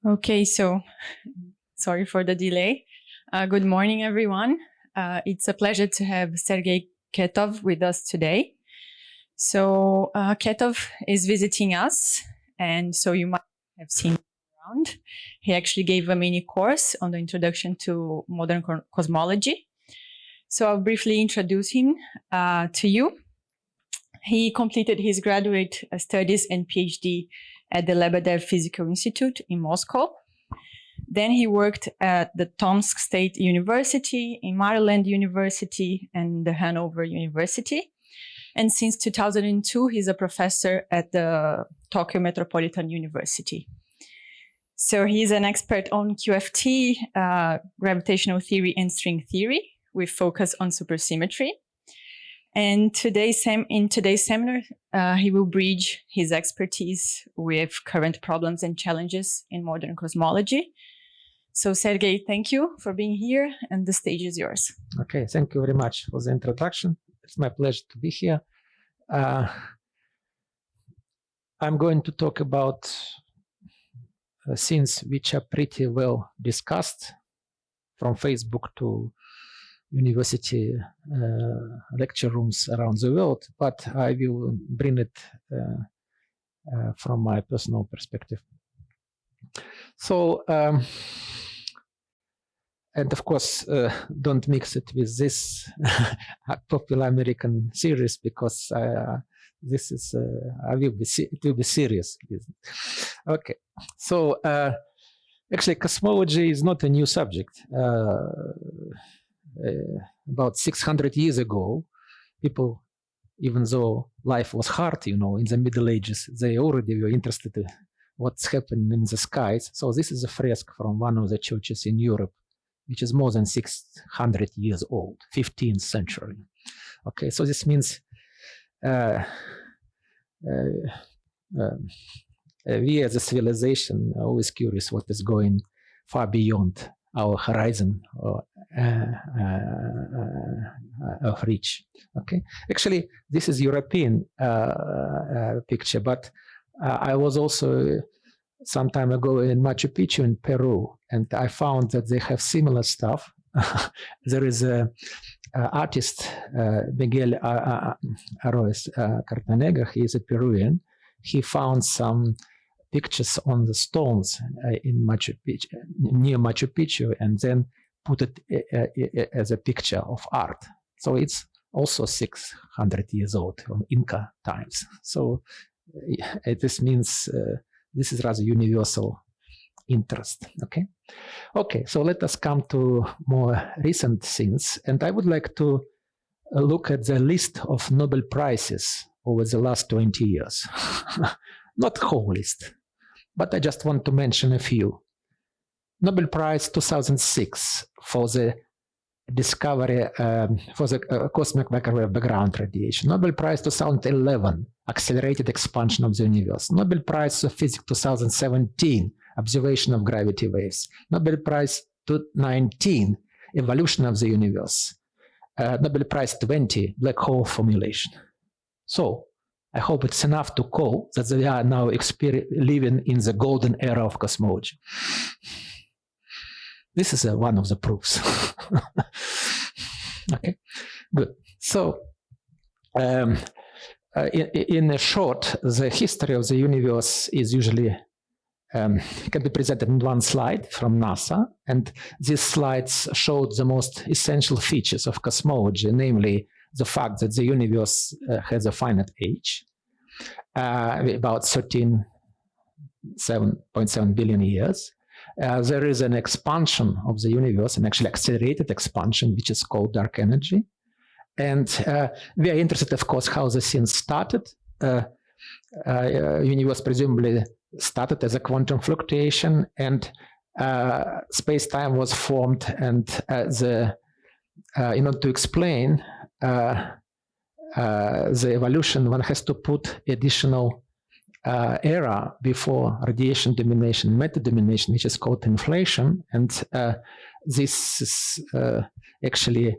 Okay, so sorry for the delay. Good morning, everyone. It's a pleasure to have Sergey Ketov with us today. So Ketov is visiting us, and so you might have seen him around. He actually gave a mini course on the introduction to modern cosmology. So I'll briefly introduce him to you. He completed his graduate studies and PhD at the Lebedev Physical Institute in Moscow. Then he worked at the Tomsk State University, in Maryland University, and the Hanover University. And since 2002, he's a professor at the Tokyo Metropolitan University. So he's an expert on QFT, gravitational theory and string theory, with focus on supersymmetry. And in today's seminar, he will bridge his expertise with current problems and challenges in modern cosmology. So Sergey, thank you for being here, and the stage is yours. Okay, thank you very much for the introduction. It's my pleasure to be here. I'm going to talk about things which are pretty well discussed from Facebook to university lecture rooms around the world, but I will bring it from my personal perspective. So, and of course, don't mix it with this popular American series, because this is it will be serious. Okay, so actually, cosmology is not a new subject. About 600 years ago, people, even though life was hard, in the Middle Ages, they already were interested in what's happening in the skies. So this is a fresco from one of the churches in Europe, which is more than 600 years old, 15th century. Okay, so this means we as a civilization are always curious what is going far beyond our horizon of reach. Okay, actually, this is European picture, but I was also some time ago in Machu Picchu in Peru, and I found that they have similar stuff. There is a artist, Miguel Arroez Cartanega. He is a Peruvian. He found some pictures on the stones in Machu Picchu, near Machu Picchu, and then put it as a picture of art. So it's also 600 years old from Inca times. So this means this is rather universal interest. Okay. So let us come to more recent things, and I would like to look at the list of Nobel Prizes over the last 20 years. Not the whole list, but I just want to mention a few. Nobel Prize 2006 for the discovery for the cosmic microwave background radiation. Nobel Prize 2011, accelerated expansion of the universe. Nobel Prize of Physics 2017, observation of gravity waves. Nobel Prize 2019, evolution of the universe. Nobel Prize 20, black hole formulation. So I hope it's enough to call that we are now living in the golden era of cosmology. This is one of the proofs. Okay, good. So, in a short, the history of the universe is usually can be presented in one slide from NASA, and these slides showed the most essential features of cosmology, namely the fact that the universe has a finite age, about 13.7 billion years. There is an expansion of the universe, an actually accelerated expansion, which is called dark energy. And we are interested, of course, how the thing started. Universe presumably started as a quantum fluctuation, and space-time was formed. And in order to explain the evolution, one has to put additional era before radiation domination, matter domination, which is called inflation. And this is actually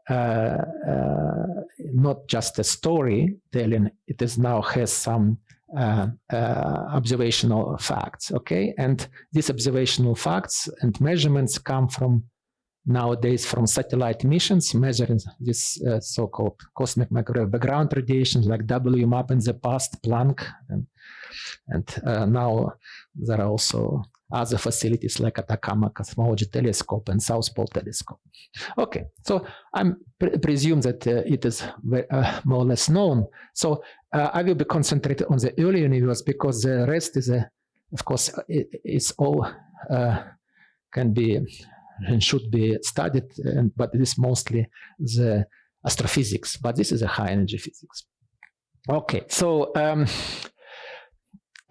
not just a story telling, it is now has some observational facts, okay? And these observational facts and measurements come from nowadays from satellite missions measuring this so-called cosmic microwave background radiation like WMAP in the past, Planck, and now there are also other facilities like Atacama Cosmology Telescope and South Pole Telescope. Okay, so I presume that it is more or less known. So I will be concentrated on the early universe because the rest is, of course, it's all can be and should be studied, but it is mostly the astrophysics, but this is a high energy physics. Okay, so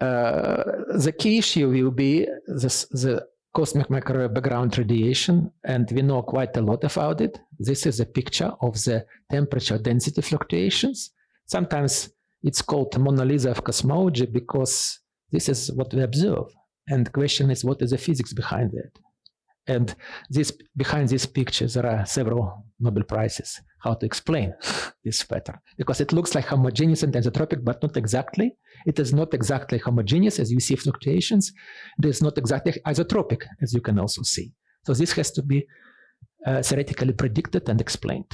the key issue will be the cosmic microwave background radiation, and we know quite a lot about it. This is a picture of the temperature density fluctuations. Sometimes it's called Mona Lisa of cosmology because this is what we observe. And the question is, what is the physics behind it? And behind this picture, there are several Nobel Prizes how to explain this pattern, because it looks like homogeneous and isotropic, but not exactly. It is not exactly homogeneous, as you see fluctuations. It is not exactly isotropic, as you can also see. So this has to be theoretically predicted and explained.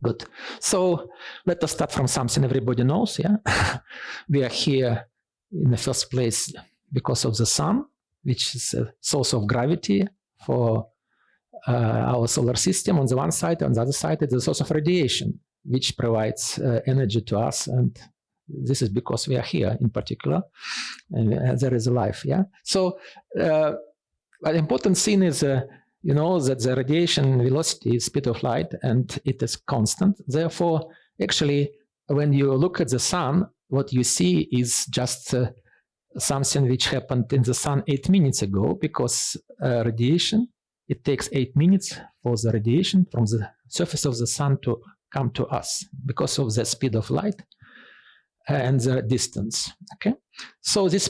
Good. So let us start from something everybody knows. Yeah, we are here in the first place because of the sun, which is a source of gravity for our solar system on the one side. On the other side, it's a source of radiation, which provides energy to us. And this is because we are here in particular, and there is life. Yeah. So an important thing is, you know, that the radiation velocity is speed of light, and it is constant. Therefore, actually, when you look at the sun, what you see is just something which happened in the sun 8 minutes ago, because radiation, it takes 8 minutes for the radiation from the surface of the sun to come to us because of the speed of light and the distance. Okay, so this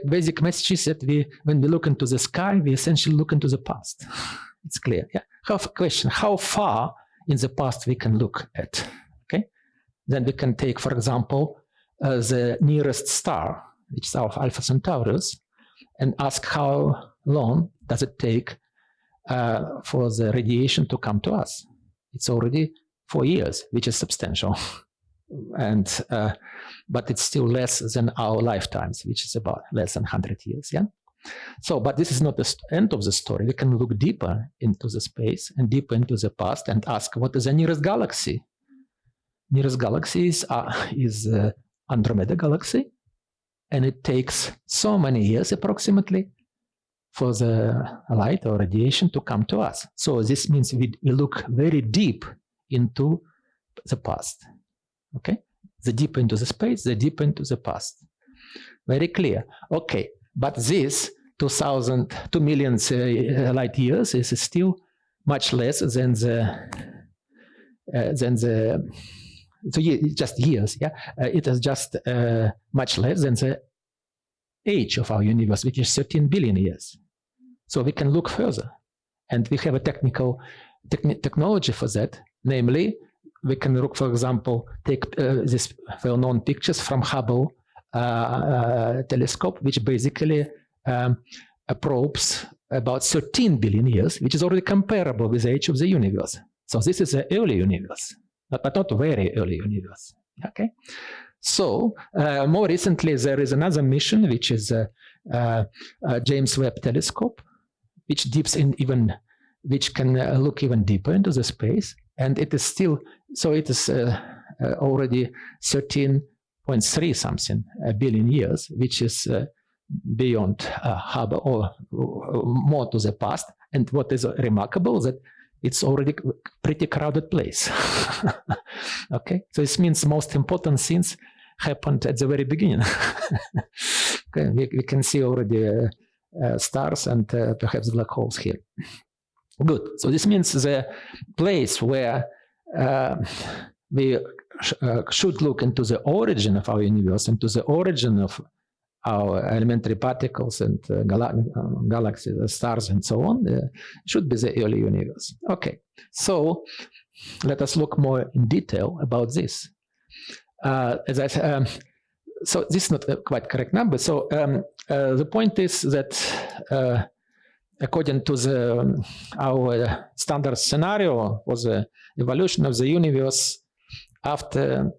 basic message is that when we look into the sky, we essentially look into the past. It's clear. Yeah. Question: how far in the past we can look at? Okay, then we can take, for example, the nearest star, which is our Alpha Centaurus, and ask how long does it take for the radiation to come to us. It's already 4 years, which is substantial, and but it's still less than our lifetimes, which is about less than 100 years. Yeah. So, but this is not the end of the story. We can look deeper into the space and deeper into the past and ask, what is the nearest galaxy? Nearest galaxy is Andromeda galaxy, and it takes so many years approximately for the light or radiation to come to us. So this means we look very deep into the past. Okay, the deeper into the space, the deeper into the past. Very clear. Okay, but this 2 million light years is still much less than just years. Yeah, it is just much less than the age of our universe, which is 13 billion years. So we can look further, and we have a technology for that. Namely, we can look, for example, take these well-known pictures from Hubble telescope, which basically probes about 13 billion years, which is already comparable with the age of the universe. So this is the early universe, but not very early universe. Okay. So more recently, there is another mission, which is James Webb Telescope, which can look even deeper into the space, and it is still, so it is already 13.3 something billion years, which is beyond Hubble or more to the past. And what is remarkable is that it's already a pretty crowded place. Okay, so this means most important things happened at the very beginning. Okay, we can see already stars and perhaps black holes here. Good. So this means the place where we should look into the origin of our universe, into the origin of our elementary particles and galaxies, stars, and so on, should be the early universe. Okay, so let us look more in detail about this. as I said, so this is not a quite correct number. So the point is that according to our standard scenario was the evolution of the universe after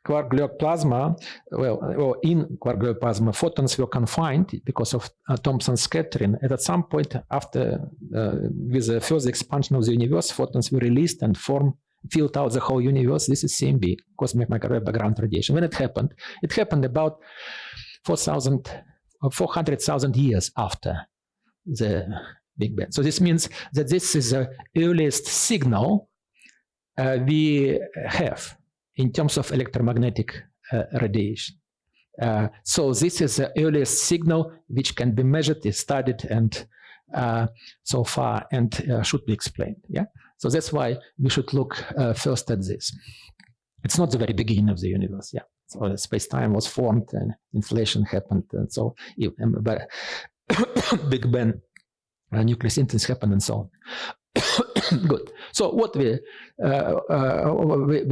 quark-gluon plasma, or in quark-gluon plasma, photons were confined because of Thomson scattering. And at some point after, with the further expansion of the universe, photons were released and filled out the whole universe. This is CMB, cosmic microwave background radiation. When it happened about 400,000 years after the Big Bang. So this means that this is the earliest signal we have in terms of electromagnetic radiation. So this is the earliest signal which can be measured, is studied, and so far, and should be explained. Yeah. So that's why we should look first at this. It's not the very beginning of the universe. Yeah. So space-time was formed, and inflation happened, and so but Big Bang, nuclear synthesis happened, and so on. Good. So what we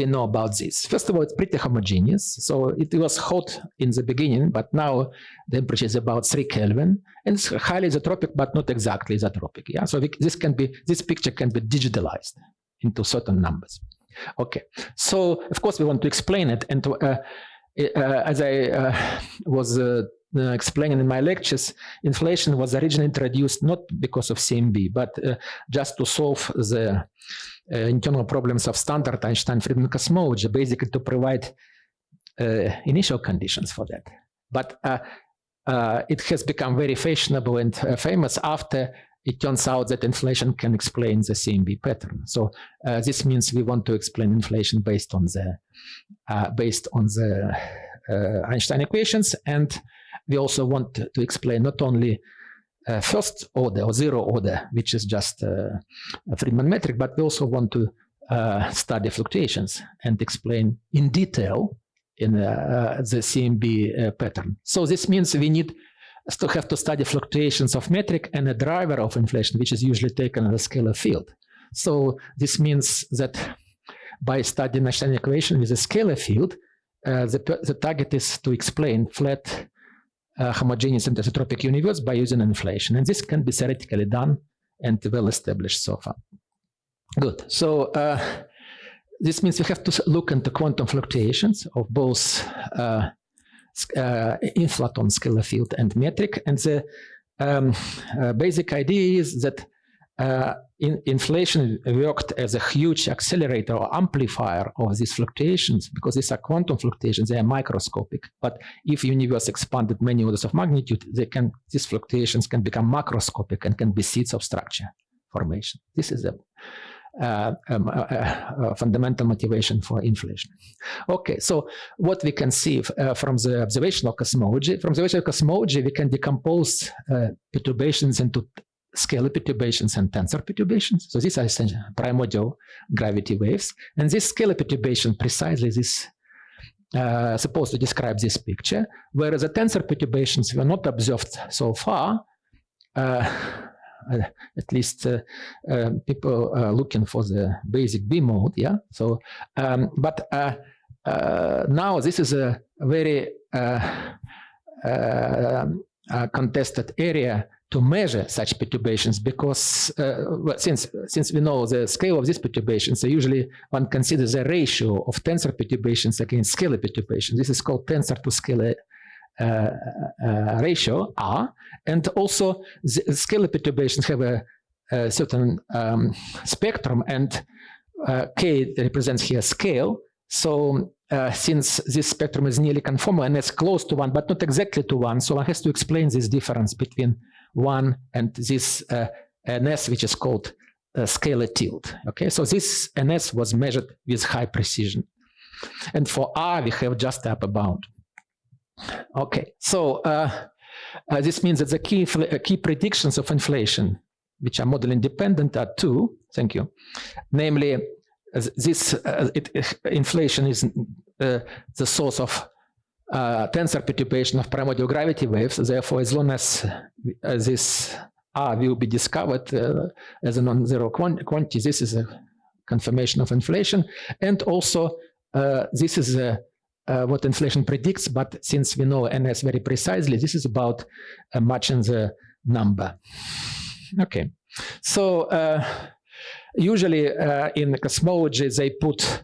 know about this? First of all, it's pretty homogeneous. So it was hot in the beginning, but now the temperature is about 3 Kelvin, and it's highly isotropic, but not exactly isotropic. Yeah. So this picture can be digitalized into certain numbers. Okay. So of course we want to explain it, and as I was explaining in my lectures, inflation was originally introduced not because of CMB, but just to solve the internal problems of standard Einstein-Friedmann cosmology, basically to provide initial conditions for that. But it has become very fashionable and famous after it turns out that inflation can explain the CMB pattern. So this means we want to explain inflation based on the Einstein equations, and we also want to explain not only first order or zero order, which is just a Friedmann metric, but we also want to study fluctuations and explain in detail in the CMB pattern. So this means we need to have to study fluctuations of metric and a driver of inflation, which is usually taken as a scalar field. So this means that by studying Einstein equation with a scalar field, the target is to explain flat homogeneous and isotropic universe by using inflation. And this can be theoretically done and well established so far. Good. So this means we have to look into quantum fluctuations of both inflaton scalar field and metric. And the basic idea is that inflation worked as a huge accelerator or amplifier of these fluctuations, because these are quantum fluctuations, they are microscopic. But if the universe expanded many orders of magnitude, these fluctuations can become macroscopic and can be seeds of structure formation. This is a fundamental motivation for inflation. Okay, so what we can see from the observational cosmology, we can decompose perturbations into scalar perturbations and tensor perturbations. So these are essentially primordial gravity waves. And this scalar perturbation precisely is supposed to describe this picture, whereas the tensor perturbations were not observed so far, at least people are looking for the basic B mode, yeah? So, but now this is a very contested area to measure such perturbations, because well, since we know the scale of these perturbations, so usually one considers the ratio of tensor perturbations against scalar perturbations. This is called tensor to scalar ratio, R, and also the scalar perturbations have a certain spectrum, and K represents here scale. So since this spectrum is nearly conformal and it's close to 1, but not exactly to 1, so one has to explain this difference between 1 and this NS, which is called scalar tilt. Okay, so this NS was measured with high precision. And for R, we have just the upper bound. Okay, so this means that the key predictions of inflation, which are model independent, are two. Thank you. Namely, this inflation is the source of tensor perturbation of primordial gravity waves. Therefore, as long as this R will be discovered as a non-zero quantity, this is a confirmation of inflation. And also this is what inflation predicts, but since we know NS very precisely, this is about matching the number. Okay, so usually in cosmology they put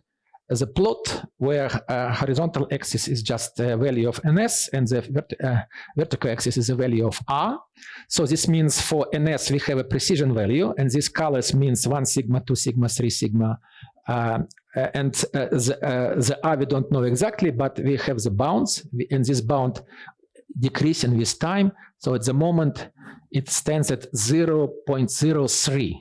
the plot where horizontal axis is just the value of NS and the vertical axis is the value of R. So this means for NS we have a precision value, and these colors means 1 sigma, 2 sigma, 3 sigma, and the R we don't know exactly, but we have the bounds, and this bound decreasing with time. So at the moment it stands at 0.03,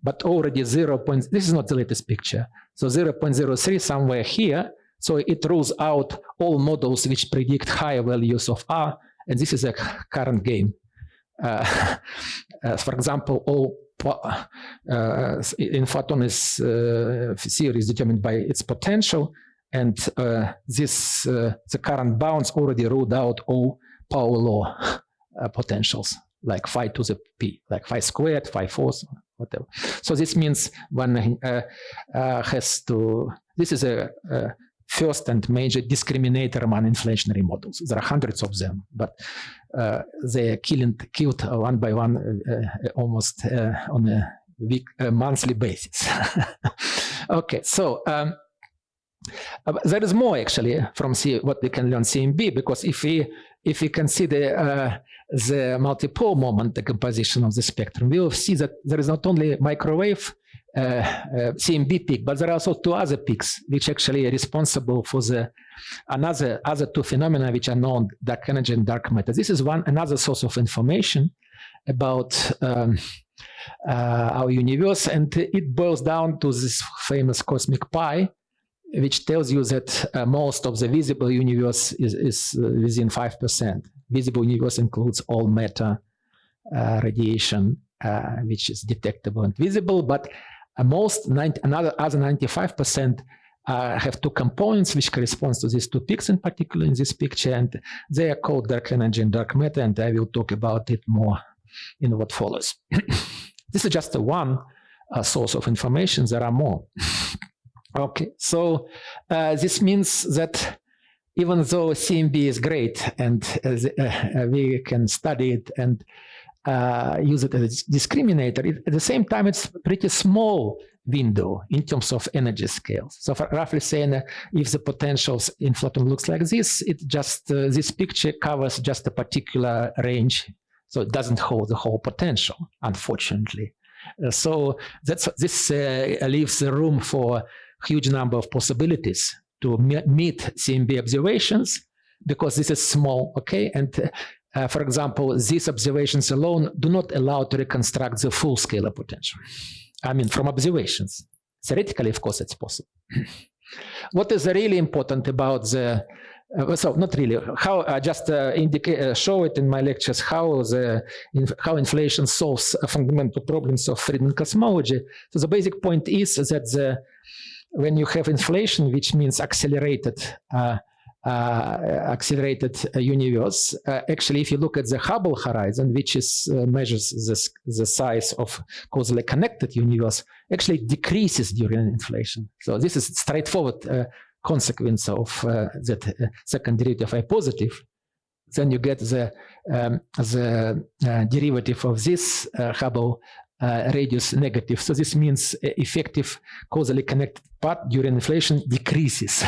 but already this is not the latest picture. So 0.03 somewhere here. So it rules out all models which predict higher values of R, and this is a current game. For example, all in photon theory is determined by its potential, and the current bounds already ruled out all power law potentials, like phi to the p, like phi squared, phi fourth, whatever. So this means one has to, this is a first and major discriminator among inflationary models. There are hundreds of them, but they are killed one by one almost on a monthly basis. Okay, so there is more actually from what we can learn CMB, because if we consider the multipole moment decomposition of the spectrum, we will see that there is not only microwave CMB peak, but there are also two other peaks which actually are responsible for the other two phenomena which are known, dark energy and dark matter. This is another source of information about our universe, and it boils down to this famous cosmic pi, which tells you that most of the visible universe is within 5%. Visible universe includes all matter, radiation, which is detectable and visible, but other 95% have two components which corresponds to these two peaks in particular in this picture, and they are called dark energy and dark matter, and I will talk about it more in what follows. This is just one source of information. There are more. Okay, so this means that even though CMB is great and we can study it and use it as a discriminator, at the same time it's a pretty small window in terms of energy scales. So for roughly saying, if the potentials in photon looks like this, it just this picture covers just a particular range, so it doesn't hold the whole potential, unfortunately. So this leaves the room for huge number of possibilities to meet CMB observations, because this is small, okay? And for example, these observations alone do not allow to reconstruct the full scalar potential. I mean, from observations. Theoretically, of course, it's possible. What is really important about the, so not really, how I just show it in my lectures, how inflation solves fundamental problems of Friedman cosmology. So the basic point is that when you have inflation, which means accelerated universe, actually, if you look at the Hubble horizon, which measures the size of causally connected universe, actually decreases during inflation. So this is straightforward consequence of that second derivative I positive. Then you get the derivative of this Hubble radius negative. So this means effective causally connected part during inflation decreases,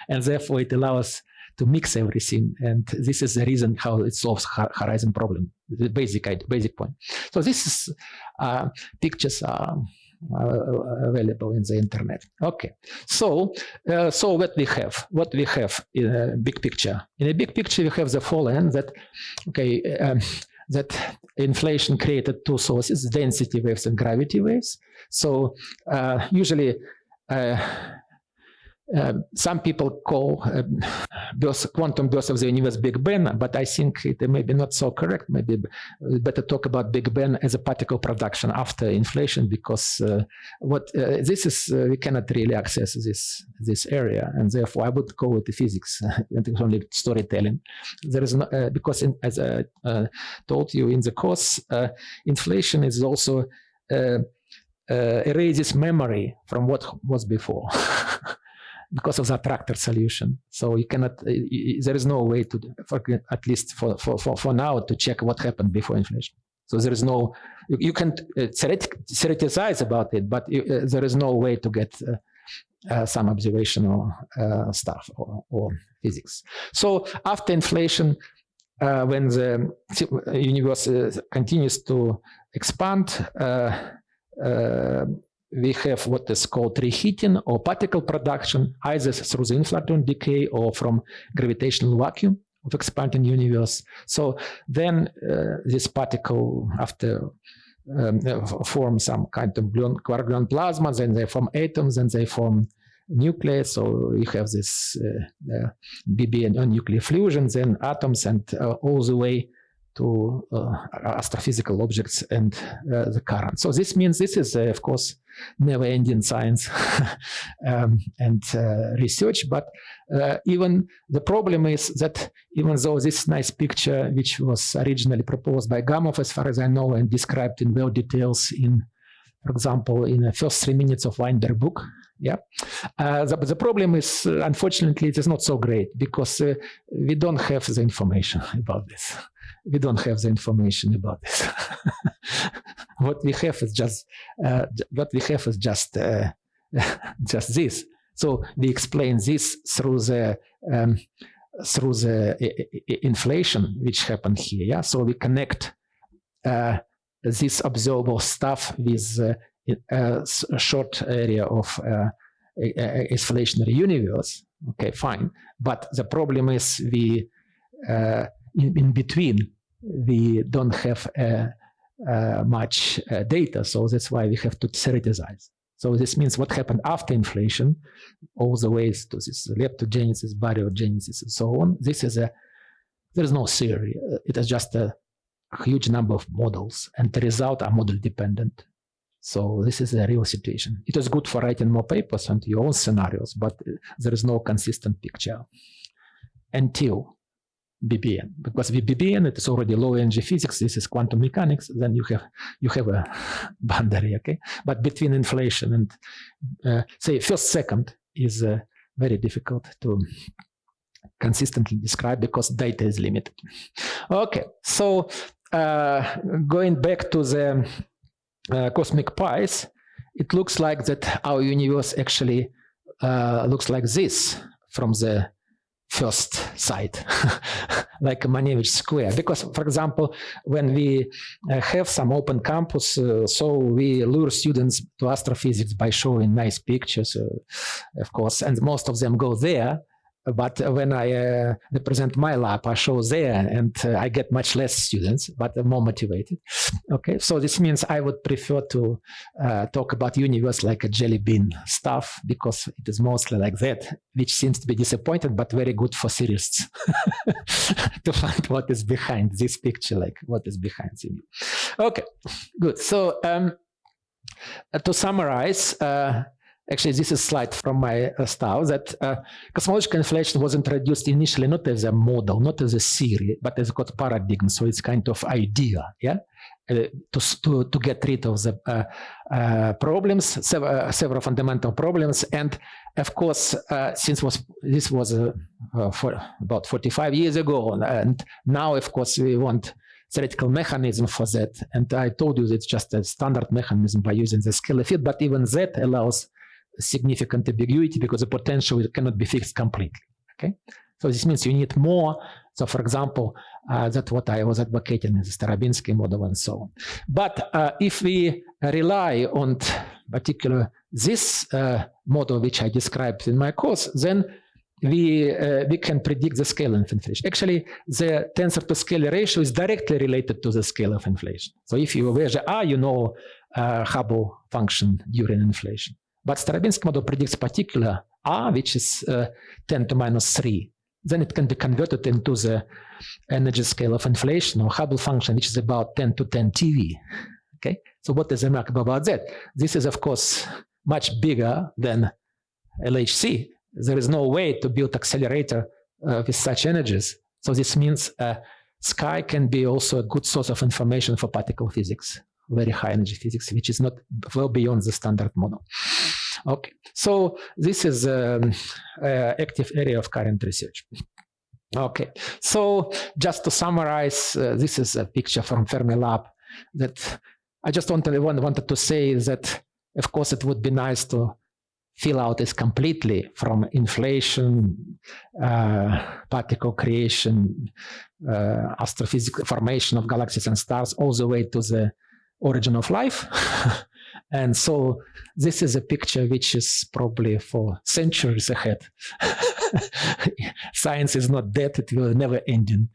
and therefore it allows to mix everything. And this is the reason how it solves horizon problem, the basic point. So this is pictures are available in the internet. Okay, so what we have in a big picture. In a big picture, we have the following: that that inflation created two sources, density waves and gravity waves. So usually some people call quantum burst of the universe Big Bang, but I think it may be not so correct. Maybe better talk about Big Bang as a particle production after inflation, because this is we cannot really access this area, and therefore I would call it physics. It's only storytelling. There is no, because as I told you in the course, inflation is also erases memory from what was before. because of the attractor solution. So you cannot, there is no way to, at least for now, to check what happened before inflation. So there is no, you can theorize about it, but there is no way to get some observational stuff or physics. So after inflation, when the universe continues to expand, we have what is called reheating or particle production, either through the inflaton decay or from gravitational vacuum of expanding universe. So then this particle, after form some kind of quark-gluon plasma, then they form atoms, and they form nucleus. So you have this BBN nuclear fusion, then atoms, and all the way to astrophysical objects and the current. So this means this is, of course, never-ending science and research. But even the problem is that even though this nice picture, which was originally proposed by Gamov, as far as I know, and described in well details in, for example, in the first 3 minutes of Weinberg book, the problem is, unfortunately, it is not so great because we don't have the information about this. We don't have the information about this. What we have is just just this. So we explain this through the inflation which happened here. Yeah. So we connect this observable stuff with a short area of inflationary universe. Okay, fine. But the problem is we in between we don't have much data, so that's why we have to theorize. So this means what happened after inflation, all the ways to this leptogenesis, baryogenesis, and so on. This is there is no theory. It is just a huge number of models, and the results are model dependent. So this is a real situation. It is good for writing more papers and your own scenarios, but there is no consistent picture until BBN, because with BBN it is already low energy physics. This is quantum mechanics. Then you have a boundary, okay. But between inflation and say first second is very difficult to consistently describe because data is limited. Okay, so going back to the cosmic pies, it looks like that our universe actually looks like this from the first sight, like a Manevich square. Because, for example, when we have some open campus, so we lure students to astrophysics by showing nice pictures, of course, and most of them go there. But when I represent my lab, I show there, and I get much less students, but more motivated. Okay, so this means I would prefer to talk about universe like a jelly bean stuff, because it is mostly like that, which seems to be disappointed, but very good for theorists to find what is behind this picture, like what is behind the view. Okay, good. So to summarize, actually, this is a slide from my stuff that cosmological inflation was introduced initially not as a model, not as a theory, but as a paradigm. So it's kind of idea, yeah, to get rid of the problems, several fundamental problems. And of course, since this was for about 45 years ago, and now, of course, we want theoretical mechanism for that. And I told you it's just a standard mechanism by using the scalar field, but even that allows significant ambiguity because the potential cannot be fixed completely. Okay, so this means you need more. So, for example, that's what I was advocating in the Starobinsky model and so on. But if we rely on particular this model which I described in my course, then we can predict the scale of inflation. Actually, the tensor to scale ratio is directly related to the scale of inflation. So if you measure R, you know Hubble function during inflation. But Starobinsky model predicts particular R, which is 10 to minus 3. Then it can be converted into the energy scale of inflation or Hubble function, which is about 10 to 10 TeV. Okay, so what is remarkable about that? This is, of course, much bigger than LHC. There is no way to build accelerator with such energies. So this means sky can be also a good source of information for particle physics, very high energy physics, which is not well beyond the standard model. Okay, so this is active area of current research. Okay, so just to summarize, this is a picture from Fermilab that I just wanted to say that, of course, it would be nice to fill out this completely from inflation, particle creation, astrophysical formation of galaxies and stars, all the way to the origin of life. And so this is a picture which is probably for centuries ahead. Science is not dead, it will never end.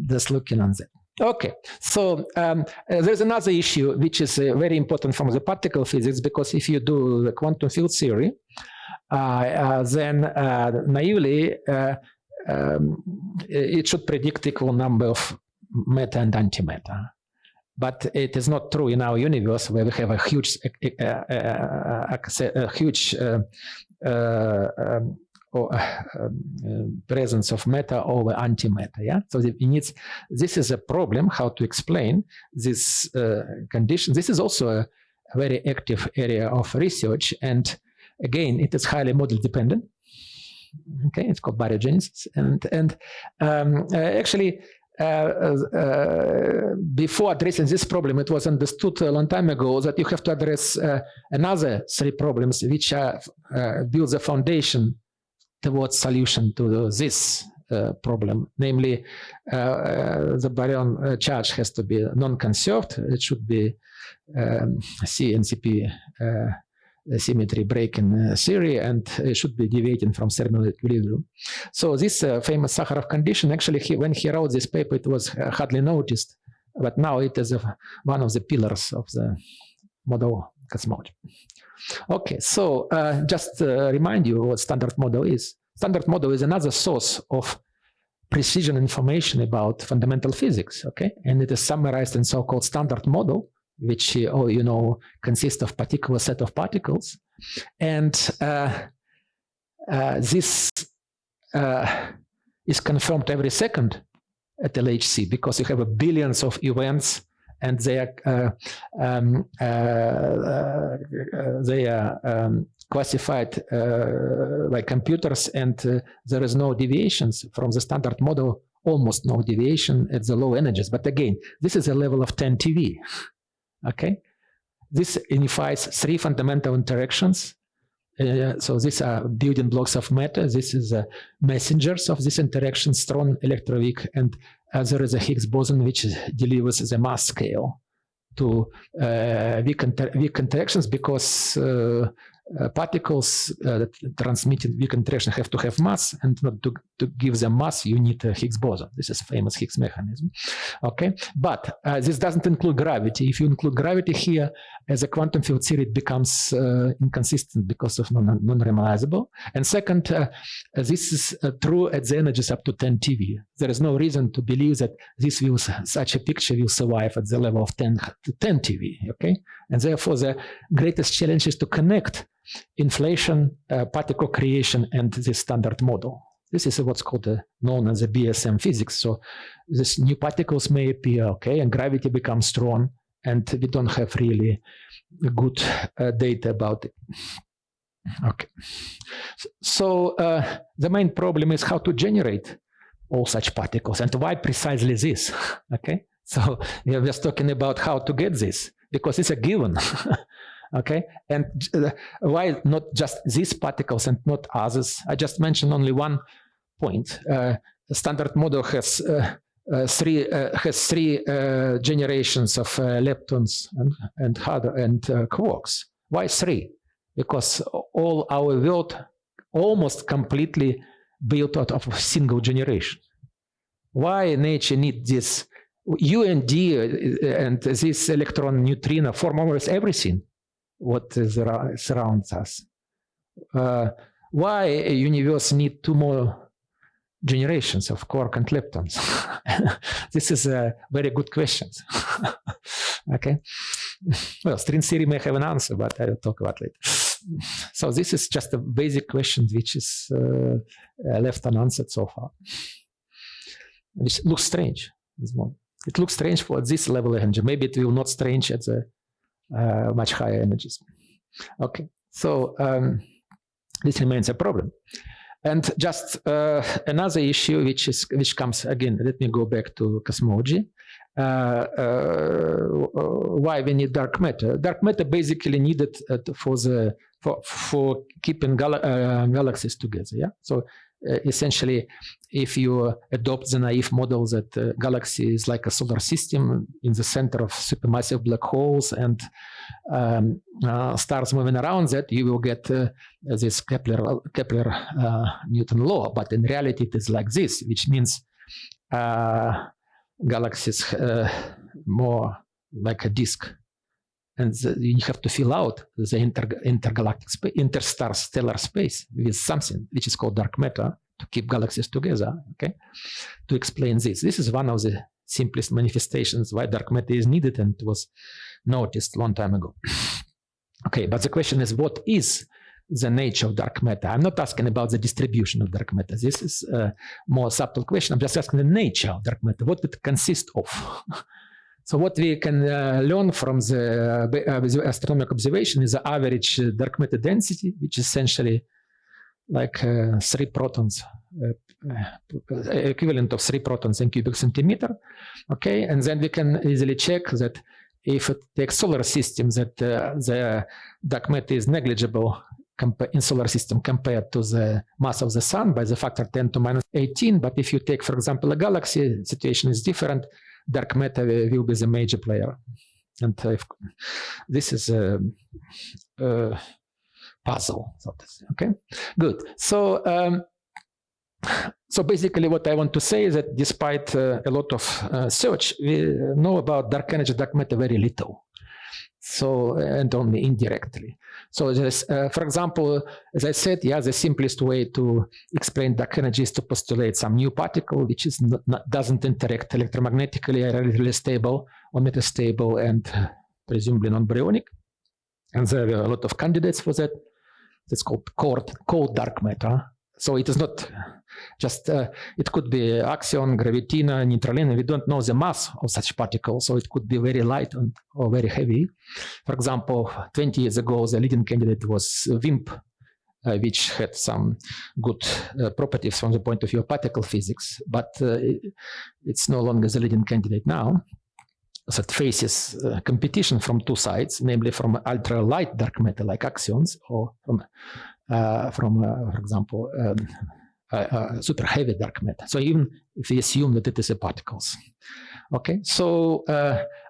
Just looking on that. Okay, so there's another issue which is very important from the particle physics, because if you do the quantum field theory, then naively it should predict equal number of matter and antimatter. But it is not true in our universe, where we have a huge presence of matter over antimatter. Yeah, so this is a problem, how to explain this condition. This is also a very active area of research, and again, it is highly model dependent. Okay, it's called baryogenesis, and actually. Before addressing this problem, it was understood a long time ago that you have to address another three problems which build the foundation towards solution to this problem. Namely, the baryon charge has to be non-conserved. It should be CNCP symmetry breaking theory, and it should be deviating from thermal equilibrium. So this famous Sakharov condition, actually, when he wrote this paper, it was hardly noticed, but now it is one of the pillars of the model cosmology. Okay, so just remind you what standard model is. Standard model is another source of precision information about fundamental physics, okay? And it is summarized in so-called standard model, which consists of particular set of particles, and this is confirmed every second at LHC, because you have billions of events, and they are classified by computers, and there is no deviations from the standard model, almost no deviation at the low energies. But again, this is a level of 10 TeV. Okay, this unifies three fundamental interactions. So these are building blocks of matter. This is messengers of this interaction, strong, electroweak, and there is a Higgs boson which delivers the mass scale to weak interactions, because particles transmitting weak interaction have to have mass, and not to give them mass, you need a Higgs boson. This is a famous Higgs mechanism. Okay, but this doesn't include gravity. If you include gravity here, as a quantum field theory, it becomes inconsistent because of non-normalizable. And second, this is true at the energies up to 10 TeV. There is no reason to believe that such a picture will survive at the level of 10 TeV. Okay, and therefore the greatest challenge is to connect inflation, particle creation, and the standard model. This is what's called known as the BSM physics. So these new particles may appear, okay, and gravity becomes strong, and we don't have really good data about it. Okay, so the main problem is how to generate all such particles, and why precisely this. Okay, so we are just talking about how to get this, because it's a given. Okay, and why not just these particles and not others? I just mentioned only one point. The standard model has three generations of leptons and quarks. Why three? Because all our world almost completely built out of a single generation. Why nature needs this U and D and this electron neutrino form almost everything what surrounds us? Why a universe need two more generations of quark and leptons? This is a very good question. Okay, well, string theory may have an answer, but I will talk about it later. So this is just a basic question which is left unanswered so far. Which looks strange. It looks strange for this level of energy. Maybe it will not strange at the much higher energies. Okay, So this remains a problem. And just another issue, which comes again. Let me go back to cosmology. Why we need dark matter? Dark matter basically needed for keeping galaxies together. Yeah. So essentially, if you adopt the naive model that galaxy is like a solar system in the center of supermassive black holes and stars moving around that, you will get this Kepler-Newton law. But in reality, it is like this, which means galaxies more like a disk, and you have to fill out the intergalactic interstellar space with something which is called dark matter to keep galaxies together. Okay, to explain this is one of the simplest manifestations why dark matter is needed, and it was noticed a long time ago. Okay, but the question is, what is the nature of dark matter? I'm not asking about the distribution of dark matter. This is a more subtle question. I'm just asking the nature of dark matter, what it consists of. So what we can learn from the astronomical observation is the average dark matter density, which is essentially like 3 protons, equivalent of 3 protons in cubic centimeter. Okay, and then we can easily check that if it takes solar system, that the dark matter is negligible in solar system compared to the mass of the sun by the factor 10 to minus 18. But if you take, for example, a galaxy, the situation is different. Dark matter will be the major player. And this is a puzzle, so to say. Okay, good. So, so basically what I want to say is that despite a lot of search, we know about dark energy, dark matter very little. So, and only indirectly. So there's, for example, as I said, yeah, the simplest way to explain dark energy is to postulate some new particle, which is doesn't interact electromagnetically, are relatively stable or metastable and presumably non-baryonic. And there are a lot of candidates for that. It's called cold dark matter. So it is not just, it could be axion, gravitina, neutralina. We don't know the mass of such particles, so it could be very light or very heavy. For example, 20 years ago, the leading candidate was WIMP, which had some good properties from the point of view of particle physics, but it's no longer the leading candidate now. So it faces competition from two sides, namely from ultra-light dark matter like axions, or from for example, super heavy dark matter. So even if we assume that it is a particles. Okay, so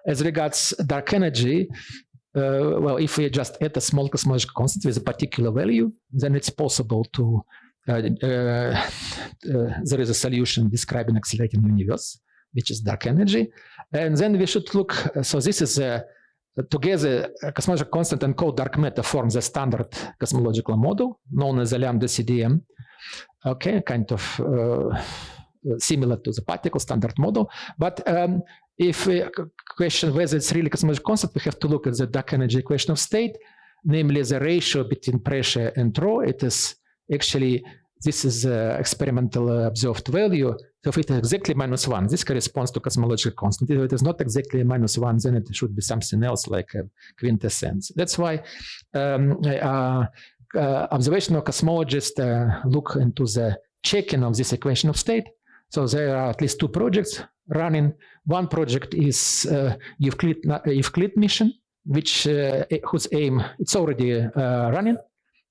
as regards dark energy, well, if we just add a small cosmological constant with a particular value, then it's possible to, there is a solution describing accelerating universe, which is dark energy. And then we should look, so this is together a cosmological constant and cold dark matter forms a standard cosmological model known as the lambda CDM. Okay, kind of similar to the particle standard model. But if we question whether it's really cosmological constant, we have to look at the dark energy equation of state, namely the ratio between pressure and rho. It is actually, this is experimental observed value. So if it is exactly -1, this corresponds to cosmological constant. If it is not exactly -1, then it should be something else like a quintessence. That's why observational cosmologists look into the checking of this equation of state. So there are at least 2 projects running. One project is Euclid mission, which whose aim, it's already running.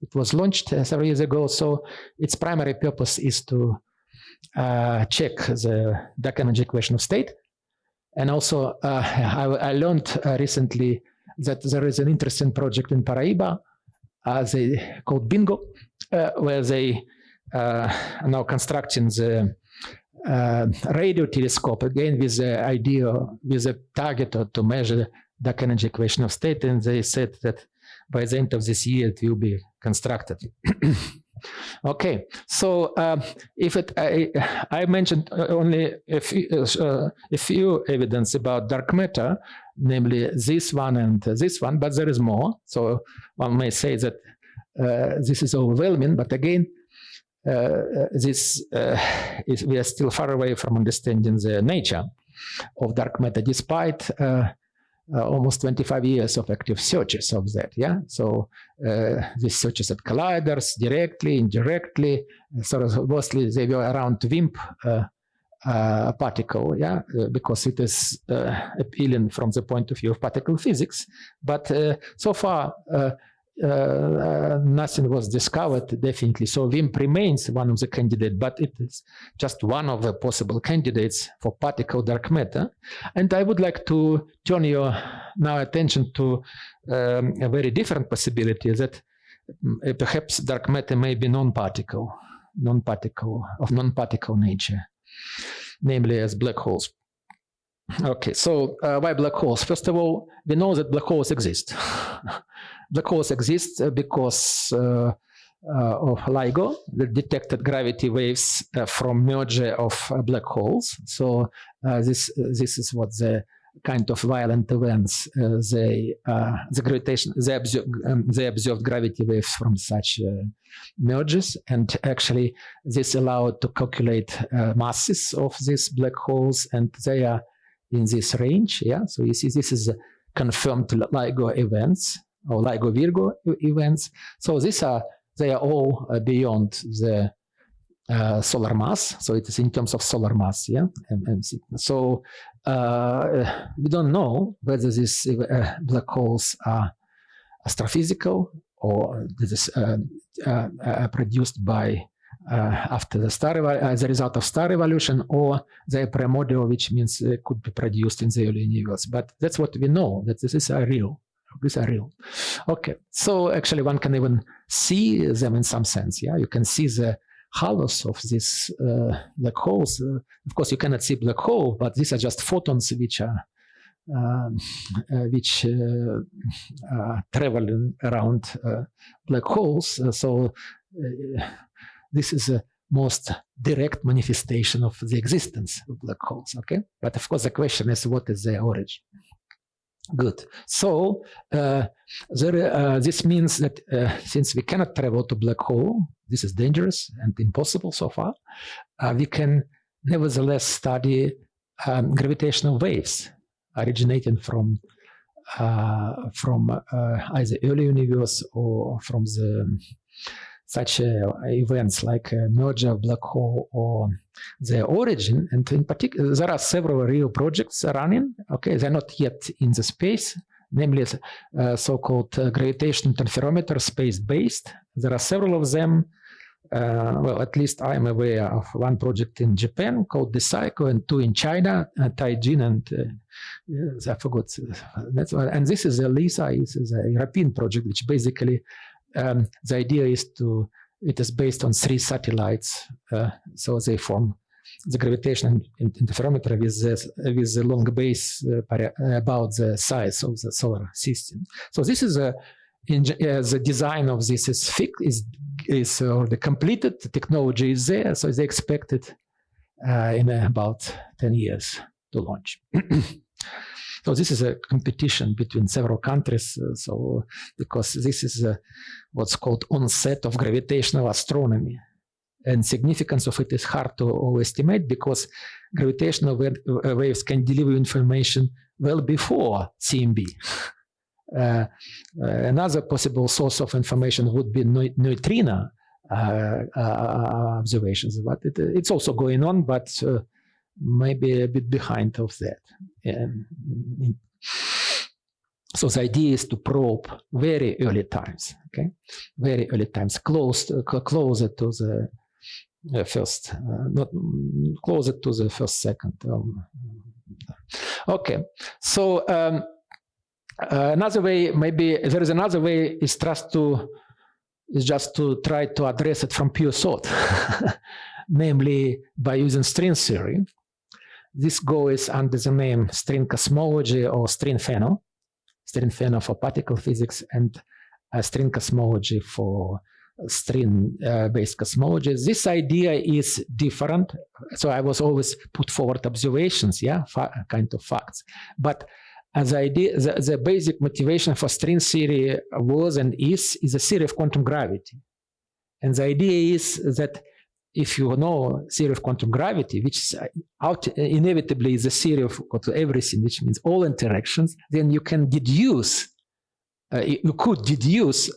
It was launched several years ago. So its primary purpose is to check the dark energy equation of state. And also I learned recently that there is an interesting project in Paraíba, they called Bingo, where they are now constructing the radio telescope again with the idea, with a target to measure dark energy equation of state. And they said that by the end of this year it will be constructed. Okay, so if it, I mentioned only a few evidence about dark matter, namely this one and this one, but there is more. So one may say that this is overwhelming, but again, we are still far away from understanding the nature of dark matter, despite almost 25 years of active searches of that. Yeah, so these searches at colliders, directly, indirectly, sort of mostly they were around WIMP particle, yeah, because it is appealing from the point of view of particle physics. But so far, nothing was discovered, definitely. So WIMP remains one of the candidates, but it is just one of the possible candidates for particle dark matter. And I would like to turn your now attention to a very different possibility, that perhaps dark matter may be non-particle of non-particle nature, namely as black holes. Okay, so why black holes? First of all, we know that black holes exist. Black holes exist because of LIGO, the detected gravity waves from merger of black holes. So this is what the kind of violent events they observed gravity waves from such mergers, and actually this allowed to calculate masses of these black holes, and they are in this range. Yeah, so you see this is confirmed LIGO events or LIGO Virgo events. So they are all beyond the solar mass. So it is in terms of solar mass. Yeah, so we don't know whether these black holes are astrophysical or this is produced by after the star as a result of star evolution, or they are primordial, which means they could be produced in the early universe. But that's what we know, that these are real. These are real. Okay, so actually one can even see them in some sense. Yeah, you can see the halos of these black holes. Of course, you cannot see black hole, but these are just photons which are traveling around black holes. So this is a most direct manifestation of the existence of black holes. Okay, but of course the question is, what is their origin? Good. So this means that since we cannot travel to black hole, this is dangerous and impossible so far, we can nevertheless study gravitational waves originating from either early universe or from the such events like a merger of black hole or their origin. And in particular, there are several real projects running. Okay, they're not yet in the space, namely so-called gravitational interferometer, space-based. There are several of them. Well, at least I'm aware of one project in Japan called DeSico, and two in China, Taijin, and I forgot. And this is a LISA, this is a European project, which basically the idea is it is based on 3 satellites, so they form the gravitational interferometer with the long base about the size of the solar system. So this is the design of this is already completed. The technology is there, so they expect it in about 10 years to launch. So this is a competition between several countries. So because this is what's called onset of gravitational astronomy, and significance of it is hard to estimate because gravitational waves can deliver information well before CMB. Another possible source of information would be neutrino observations, but it's also going on, but maybe a bit behind of that. So the idea is to probe very early times, okay? Very early times, closer to the first, not closer to the first second. Okay, so another way, maybe there is another way, is just to try to address it from pure thought, namely by using string theory. This goes under the name string cosmology or string pheno for particle physics, and string cosmology for string-based cosmology. This idea is different. So I was always put forward observations, yeah, kind of facts. But as idea, the basic motivation for string theory was and is a theory of quantum gravity. And the idea is that if you know theory of quantum gravity, which is inevitably is a theory of everything, which means all interactions, then you can deduce, you could deduce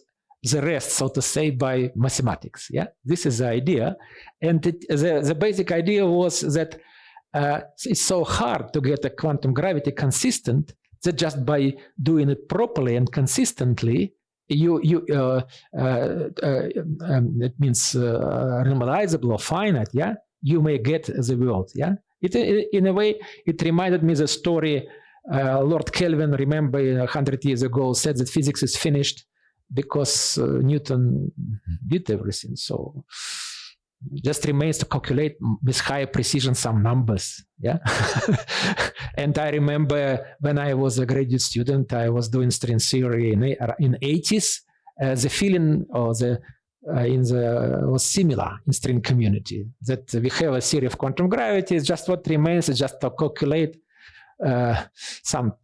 the rest, so to say, by mathematics. Yeah, this is the idea, and the basic idea was that it's so hard to get a quantum gravity consistent that just by doing it properly and consistently, it means normalizable or finite. Yeah, you may get the world. Yeah, in a way it reminded me the story. Lord Kelvin, remember 100 years ago, said that physics is finished because Newton did everything. So just remains to calculate with high precision some numbers. Yeah. And I remember when I was a graduate student, I was doing string theory in 80s. The feeling or was similar in string community, that we have a theory of quantum gravity. It's just what remains is just to calculate some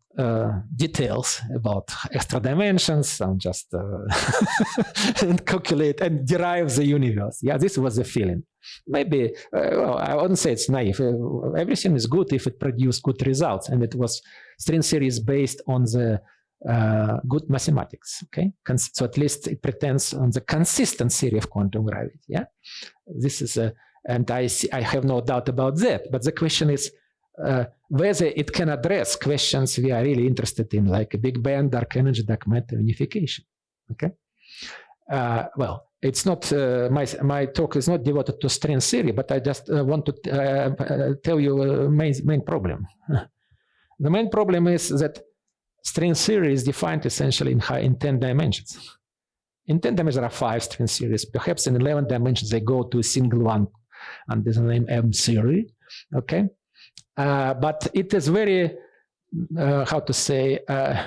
details about extra dimensions, some just and calculate and derive the universe. Yeah, this was the feeling. Maybe, well, I wouldn't say it's naive. Everything is good if it produced good results, and it was string theory is based on the good mathematics. Okay, so at least it pretends on the consistent theory of quantum gravity. Yeah, this is and I have no doubt about that. But the question is, whether it can address questions we are really interested in, like Big Bang, dark energy, dark matter, unification. Okay. Well, it's not my talk is not devoted to string theory, but I just want to tell you a main problem. The main problem is that string theory is defined essentially in 10 dimensions. In 10 dimensions, there are 5 string theories. Perhaps in 11 dimensions, they go to a single one under the name M theory. Okay. But it is very, how to say,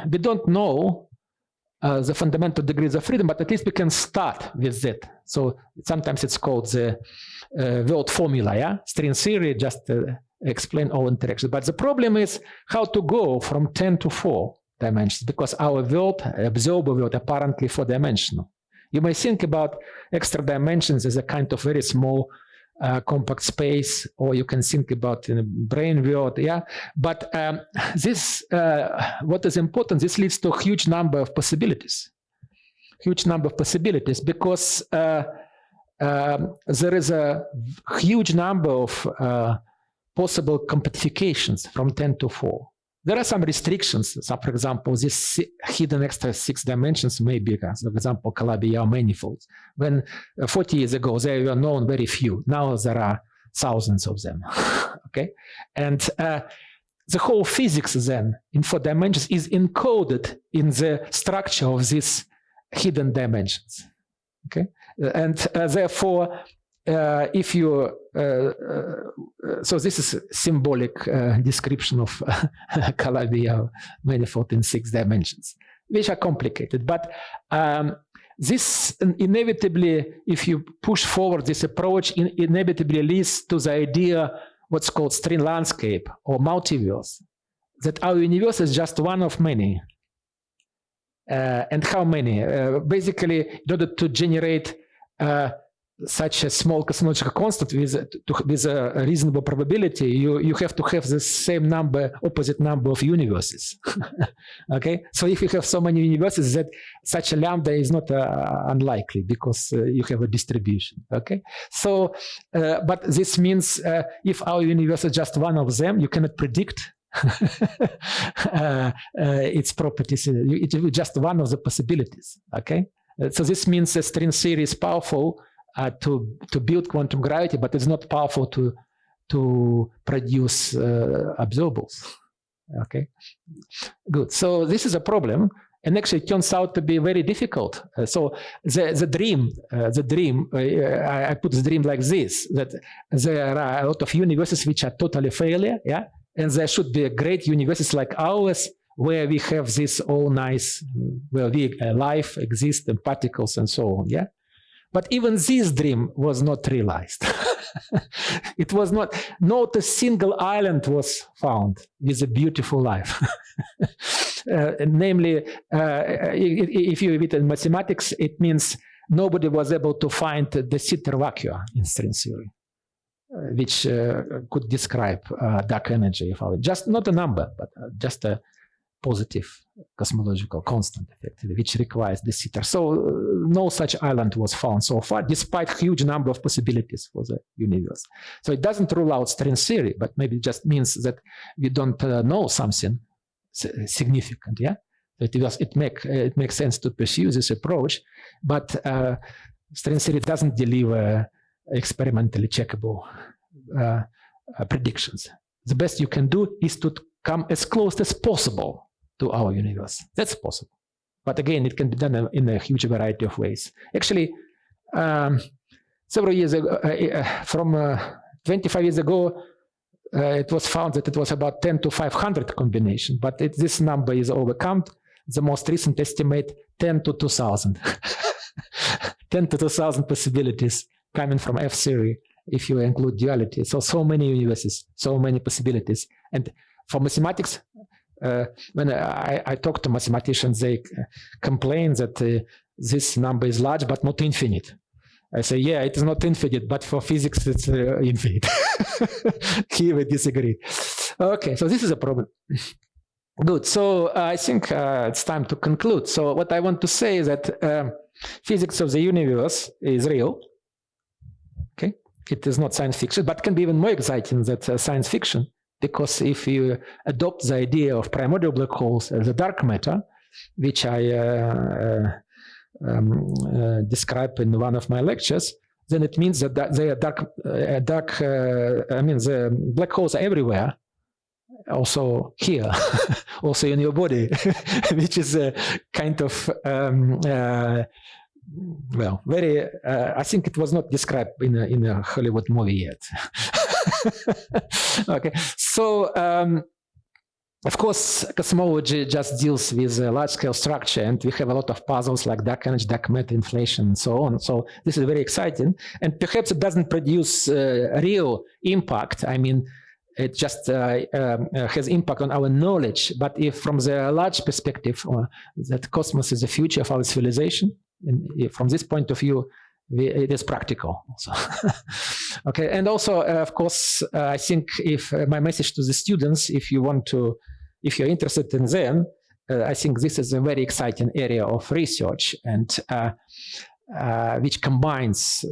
we don't know the fundamental degrees of freedom, but at least we can start with that. So sometimes it's called the world formula, yeah? String theory just explain all interactions. But the problem is how to go from 10 to 4 dimensions, because our world, observable world, apparently 4-dimensional. You may think about extra dimensions as a kind of very small compact space, or you can think about in a brain world, yeah. But this, what is important, this leads to a huge number of possibilities. Huge number of possibilities, because there is a huge number of possible compactifications from 10 to 4. There are some restrictions. So, for example, this hidden extra 6 dimensions may be, for example, Calabi-Yau manifolds. When 40 years ago, they were known very few. Now there are thousands of them. Okay, and the whole physics then in 4 dimensions is encoded in the structure of these hidden dimensions. Okay, and therefore, if you so this is symbolic description of Calabi-Yau manifold in 6 dimensions, which are complicated. But this inevitably, if you push forward this approach, inevitably leads to the idea what's called string landscape or multiverse, that our universe is just one of many. And how many? Basically, in order to generate such a small cosmological constant with a reasonable probability, you have to have the same number, opposite number of universes. Okay, so if you have so many universes, that such a lambda is not unlikely, because you have a distribution. Okay, so but this means if our universe is just one of them, you cannot predict its properties. It is just one of the possibilities. Okay, so this means that string theory is powerful to build quantum gravity, but it's not powerful to produce observables. Okay, good. So this is a problem, and actually it turns out to be very difficult. So the dream, I put the dream like this: that there are a lot of universes which are totally failure, yeah, and there should be a great universes like ours, where we have this all nice, where life exists and particles and so on, yeah. But even this dream was not realized. It was not a single island was found with a beautiful life. Namely, if you read in mathematics, it means nobody was able to find the de Sitter vacua in string theory, which could describe dark energy. Just not a number, but just a positive cosmological constant, effectively, which requires de Sitter. So no such island was found so far, despite huge number of possibilities for the universe. So it doesn't rule out string theory, but maybe it just means that we don't know something significant. Yeah, it makes sense to pursue this approach, but string theory doesn't deliver experimentally checkable predictions. The best you can do is to come as close as possible to our universe. That's possible. But again, it can be done in a huge variety of ways. Actually, several years ago, from 25 years ago, it was found that it was about 10 to 500 combination, but this number is overcome. The most recent estimate, 10 to 2000. 10 to 2000 possibilities coming from F theory if you include duality. So many universes, so many possibilities. And for mathematics, when I talk to mathematicians, they complain that this number is large but not infinite. I say, yeah, it is not infinite, but for physics it's infinite. Here we disagree. Okay, so this is a problem. Good, so I think it's time to conclude. So what I want to say is that physics of the universe is real. Okay, it is not science fiction, but can be even more exciting than science fiction. Because if you adopt the idea of primordial black holes as a dark matter, which I describe in one of my lectures, then it means that they are the black holes are everywhere, also here, also in your body, which is a kind of, well, very, I think it was not described in a Hollywood movie yet. Okay, so of course, cosmology just deals with large-scale structure, and we have a lot of puzzles like dark energy, dark matter, inflation, and so on. So this is very exciting, and perhaps it doesn't produce real impact. I mean, it just has impact on our knowledge. But if from the large perspective, that cosmos is the future of our civilization, and if from this point of view, it is practical also. Okay, and also of course I think if my message to the students, if you're interested in them, I think this is a very exciting area of research, and which combines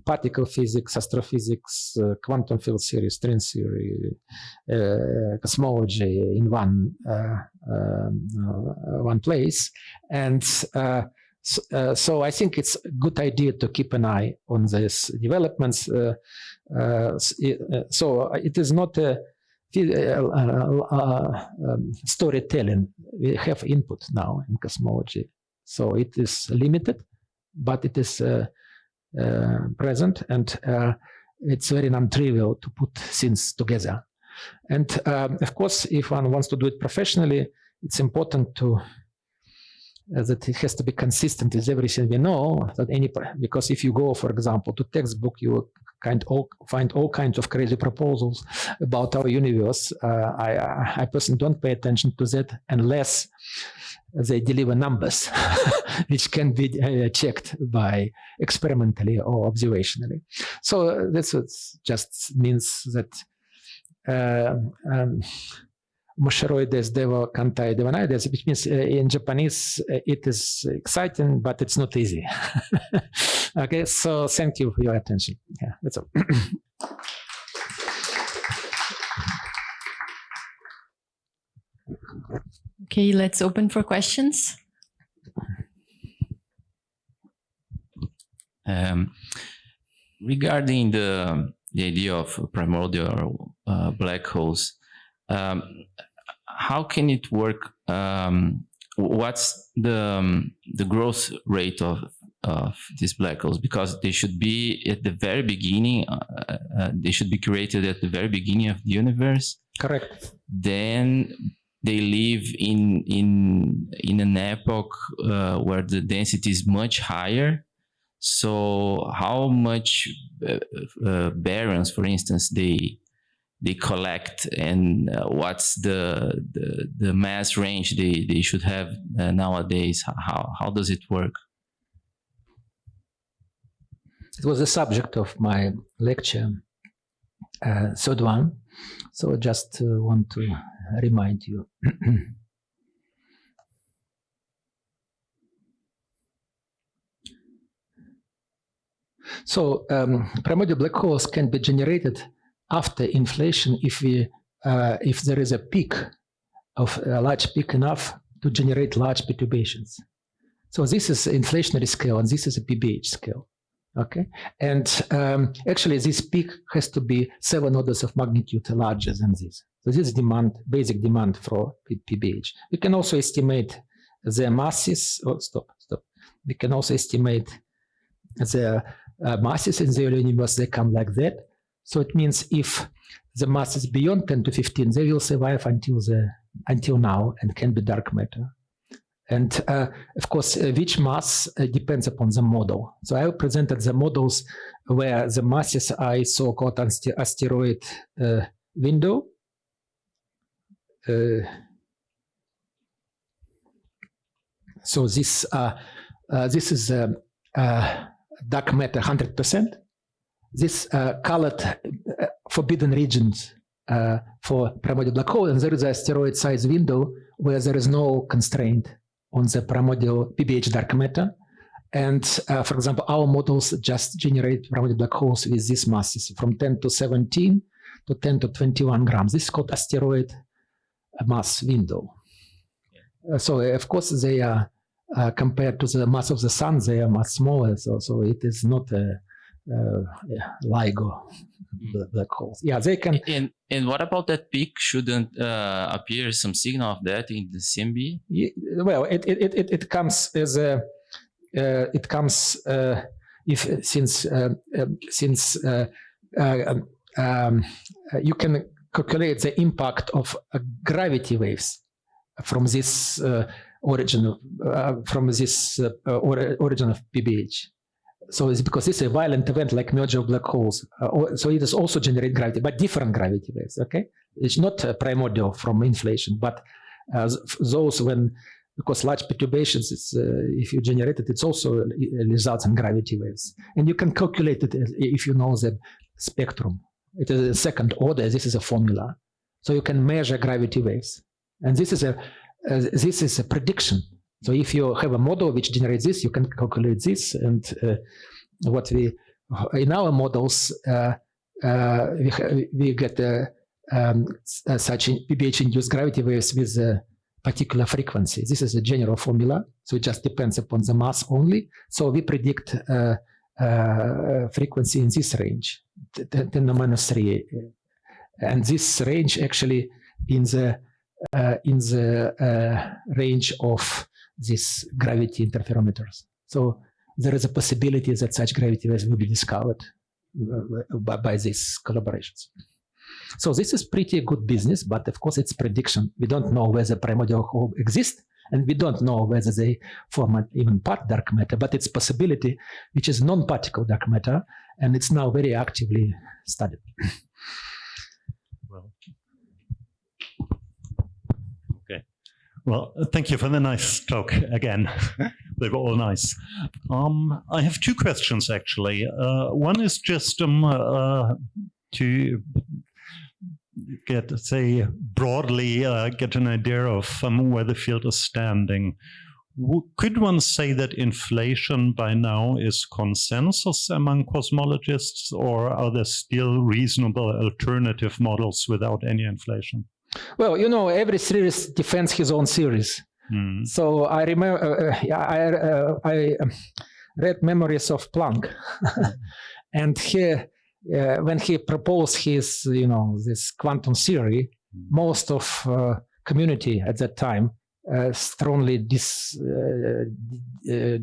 particle physics, astrophysics, quantum field theory, string theory, cosmology in one place. And so I think it's a good idea to keep an eye on these developments. So it is not a storytelling. We have input now in cosmology. So it is limited, but it is present, and it's very non-trivial to put things together. And of course, if one wants to do it professionally, it's important to that it has to be consistent with everything we know. Because if you go, for example, to textbook, you find all kinds of crazy proposals about our universe. I personally don't pay attention to that unless they deliver numbers, which can be checked by experimentally or observationally. So this just means that Mosheroides devo kantai devanaides, which means in Japanese it is exciting, but it's not easy. Okay, so thank you for your attention. Yeah, that's all. Okay, let's open for questions. Regarding the idea of primordial black holes, how can it work? What's the growth rate of these black holes? Because they should be at the very beginning. They should be created at the very beginning of the universe. Correct. Then they live in an epoch where the density is much higher. So how much baryons, for instance, they collect, and what's the mass range they should have nowadays? How does it work? it was the subject of my lecture, third one. So I just want to remind you. So primordial black holes can be generated after inflation if there is a peak of a large peak enough to generate large perturbations. So this is an inflationary scale, and this is a PBH scale. Okay, and actually this peak has to be 7 orders of magnitude larger than this. So this is basic demand for PBH. We can also estimate the masses. Oh, stop. We can also estimate the masses in the early universe. They come like that. So it means if the mass is beyond 10 to 15, they will survive until now and can be dark matter. And of course, which mass depends upon the model. So I presented the models where the masses are so-called asteroid window. So this is dark matter 100%. This colored forbidden regions for primordial black hole, and there is an asteroid size window where there is no constraint on the primordial PBH dark matter. And for example, our models just generate primordial black holes with these masses from 10 to 17 to 10 to 21 grams. This is called asteroid mass window. So of course they are compared to the mass of the sun, they are much smaller. So it is not a LIGO black holes. Yeah, they can. And what about that peak? Shouldn't appear some signal of that in the CMB? Well, it comes as a since you can calculate the impact of gravity waves from this origin of PBH. So it's because this is a violent event like merger of black holes. So it does also generate gravity, but different gravity waves, okay? It's not primordial from inflation, but those because large perturbations, if you generate it, it's also results in gravity waves. And you can calculate it if you know the spectrum. It is a second order, this is a formula. So you can measure gravity waves. And this is a prediction. So if you have a model which generates this, you can calculate this. And what we in our models we get such PBH-induced gravity waves with a particular frequency. This is a general formula, so it just depends upon the mass only. So we predict frequency in this range, 10 to minus 3, and this range actually in the range of these gravity interferometers. So there is a possibility that such gravity waves will be discovered by these collaborations. So this is pretty good business, but of course it's prediction. We don't know whether primordial hole exists, and we don't know whether they form even part dark matter, but it's possibility, which is non-particle dark matter, and it's now very actively studied. Well, okay. Well, thank you for the nice talk again. They were all nice. I have two questions, actually. One is just to get, say, broadly get an idea of where the field is standing. Could one say that inflation by now is consensus among cosmologists, or are there still reasonable alternative models without any inflation? Well, you know, every series defends his own series. So I remember, I read Memories of Planck, and here, when he proposed his, this quantum theory, most of community at that time strongly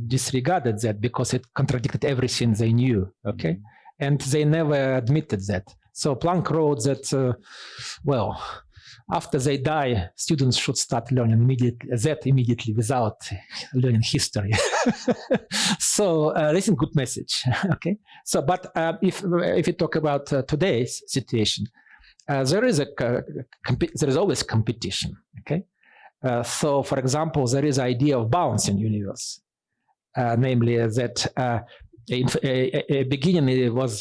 disregarded that because it contradicted everything they knew. Okay, and they never admitted that. So Planck wrote that, well, after they die, students should start learning immediately without learning history. So this is a good message. Okay. So, but if we talk about today's situation, there is always competition. Okay. So, for example, there is idea of bouncing universe, namely that beginning it was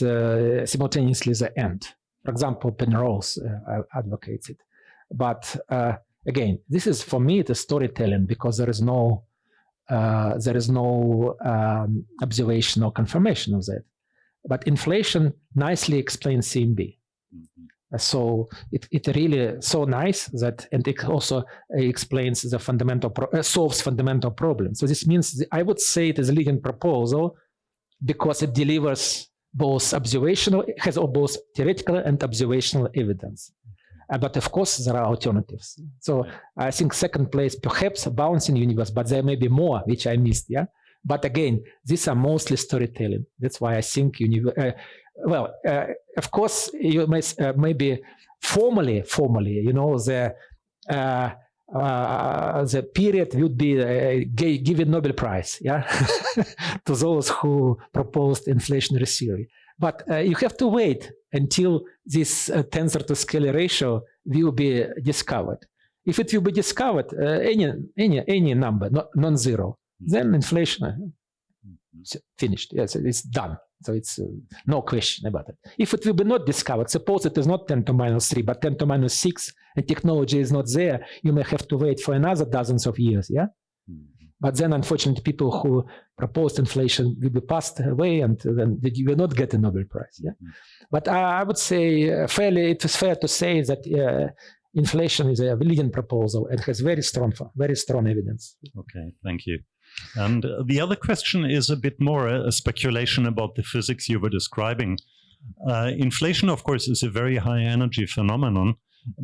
simultaneously the end. For example, Penrose advocates it. But again, this is for me the storytelling, because there is no observation or confirmation of that. But inflation nicely explains CMB. So it really so nice that, and it also explains the fundamental, solves fundamental problems. So this means I would say it is a leading proposal because it delivers both observational, it has both theoretical and observational evidence. But of course, there are alternatives. So I think second place, perhaps a bouncing universe, but there may be more, which I missed, yeah? But again, these are mostly storytelling. That's why I think of course, you may maybe formally, you know, the period would be given Nobel Prize, yeah, to those who proposed inflationary theory. But you have to wait until this tensor to scale ratio will be discovered. If it will be discovered, any number, non-zero, then inflation finished. Yes, it's done. So it's no question about it. If it will be not discovered, suppose it is not 10 to minus 3, but 10 to minus 6, and technology is not there, you may have to wait for another dozens of years, yeah? But then, unfortunately, people who proposed inflation will be passed away, and then you will not get a Nobel Prize, yeah? But I would say it is fair to say that inflation is a leading proposal and has very strong evidence. Okay, thank you. And the other question is a bit more a speculation about the physics you were describing. Inflation, of course, is a very high energy phenomenon,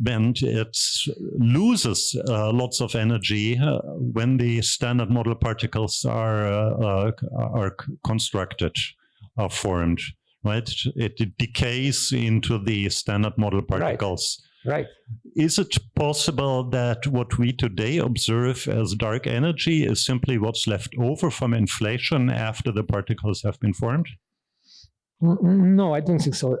and it loses lots of energy when the standard model particles are constructed, are formed, right? It decays into the standard model particles. Right. Is it possible that what we today observe as dark energy is simply what's left over from inflation after the particles have been formed? No, I don't think so.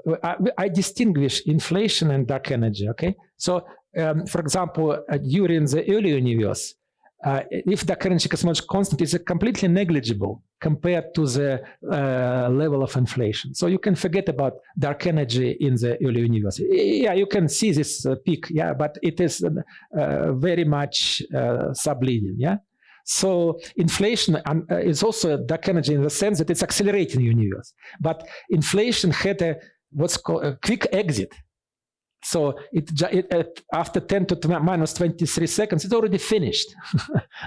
I distinguish inflation and dark energy, okay? So, for example, during the early universe, if dark energy cosmological constant is completely negligible compared to the level of inflation. So you can forget about dark energy in the early universe. Yeah, you can see this peak, yeah, but it is very much subleading, yeah? So inflation is also dark energy in the sense that it's accelerating the universe. But inflation had what's called a quick exit. So after 10 to minus 23 seconds, it's already finished.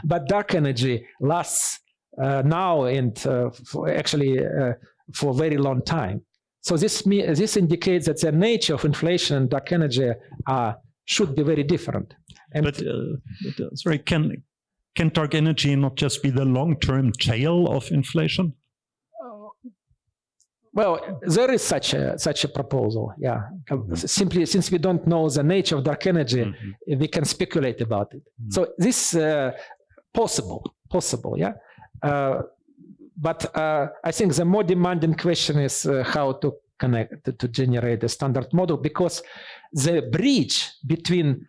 But dark energy lasts now and for a very long time. So this indicates that the nature of inflation and dark energy should be very different. And sorry, can dark energy not just be the long-term tail of inflation? Well, there is such a proposal, yeah. Simply, since we don't know the nature of dark energy, we can speculate about it. So this possible, yeah. But I think the more demanding question is how to connect to generate a standard model, because the bridge between